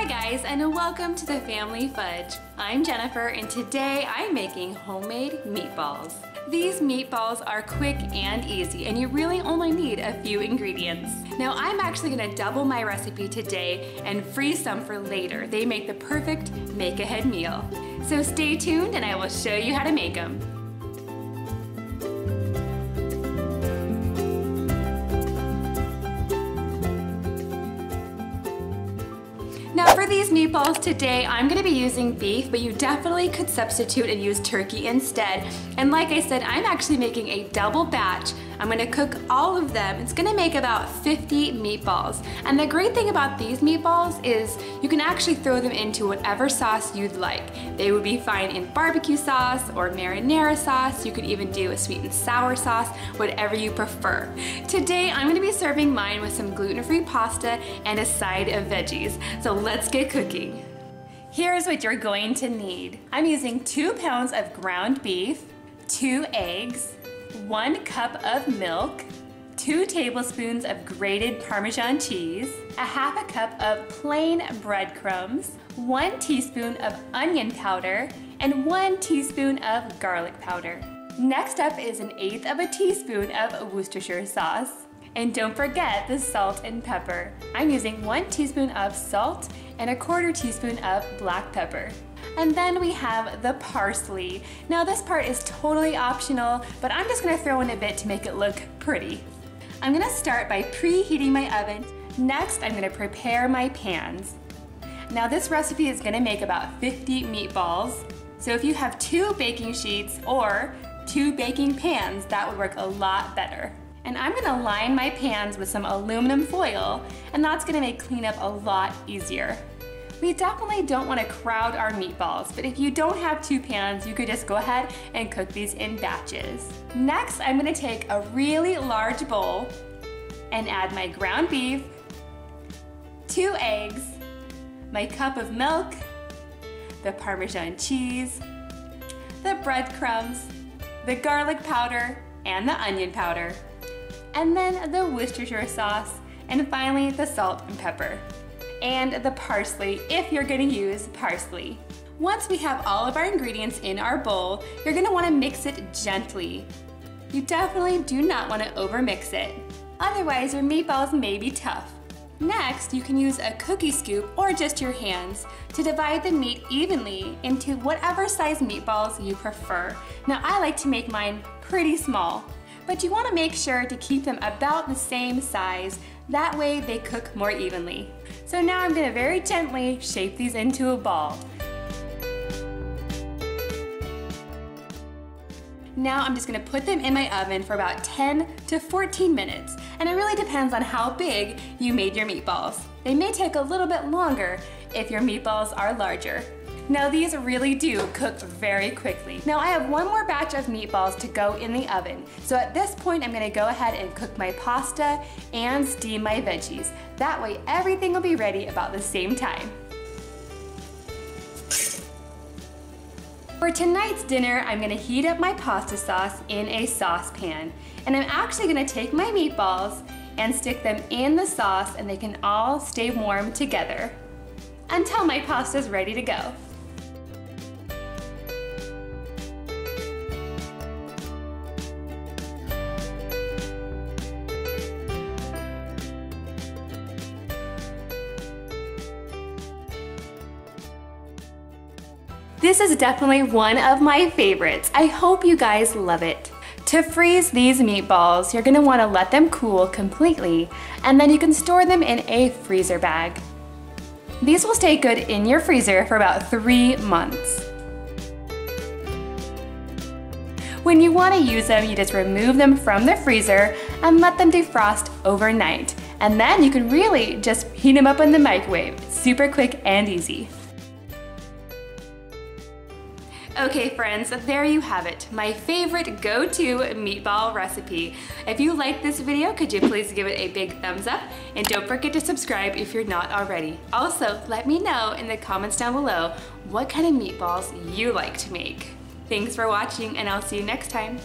guys, and welcome to the Family Fudge. I'm Jennifer, and today I'm making homemade meatballs. These meatballs are quick and easy, and you really only need a few ingredients. Now I'm actually gonna double my recipe today and freeze some for later. They make the perfect make-ahead meal. So stay tuned and I will show you how to make them. Now for these meatballs today, I'm gonna be using beef, but you definitely could substitute and use turkey instead. And like I said, I'm actually making a double batch. I'm gonna cook all of them. It's gonna make about 50 meatballs. And the great thing about these meatballs is you can actually throw them into whatever sauce you'd like. They would be fine in barbecue sauce or marinara sauce. You could even do a sweet and sour sauce, whatever you prefer. Today, I'm gonna be serving mine with some gluten-free pasta and a side of veggies. So let's get cooking. Here's what you're going to need. I'm using 2 pounds of ground beef, 2 eggs, 1 cup of milk, 2 tablespoons of grated Parmesan cheese, a half a cup of plain breadcrumbs, 1 teaspoon of onion powder, and 1 teaspoon of garlic powder. Next up is 1/8 of a teaspoon of Worcestershire sauce. And don't forget the salt and pepper. I'm using 1 teaspoon of salt and 1/4 teaspoon of black pepper. And then we have the parsley. Now this part is totally optional, but I'm just gonna throw in a bit to make it look pretty. I'm gonna start by preheating my oven. Next, I'm gonna prepare my pans. Now this recipe is gonna make about 50 meatballs. So if you have 2 baking sheets or 2 baking pans, that would work a lot better. And I'm gonna line my pans with some aluminum foil, and that's gonna make cleanup a lot easier. We definitely don't wanna crowd our meatballs, but if you don't have 2 pans, you could just go ahead and cook these in batches. Next, I'm gonna take a really large bowl and add my ground beef, 2 eggs, my cup of milk, the Parmesan cheese, the breadcrumbs, the garlic powder, and the onion powder, and then the Worcestershire sauce, and finally the salt and pepper. And the parsley, if you're gonna use parsley. Once we have all of our ingredients in our bowl, you're gonna wanna mix it gently. You definitely do not wanna overmix it. Otherwise, your meatballs may be tough. Next, you can use a cookie scoop or just your hands to divide the meat evenly into whatever size meatballs you prefer. Now, I like to make mine pretty small, but you wanna make sure to keep them about the same size. That way they cook more evenly. So now I'm gonna very gently shape these into a ball. Now I'm just gonna put them in my oven for about 10 to 14 minutes. And it really depends on how big you made your meatballs. They may take a little bit longer if your meatballs are larger. Now these really do cook very quickly. Now I have 1 more batch of meatballs to go in the oven. So at this point I'm gonna go ahead and cook my pasta and steam my veggies. That way everything will be ready about the same time. For tonight's dinner, I'm gonna heat up my pasta sauce in a saucepan. And I'm actually gonna take my meatballs and stick them in the sauce, and they can all stay warm together until my pasta's ready to go. This is definitely one of my favorites. I hope you guys love it. To freeze these meatballs, you're gonna wanna let them cool completely, and then you can store them in a freezer bag. These will stay good in your freezer for about 3 months. When you wanna use them, you just remove them from the freezer and let them defrost overnight. And then you can really just heat them up in the microwave. Super quick and easy. Okay friends, there you have it, my favorite go-to meatball recipe. If you like this video, could you please give it a big thumbs up, and don't forget to subscribe if you're not already. Also, let me know in the comments down below what kind of meatballs you like to make. Thanks for watching, and I'll see you next time.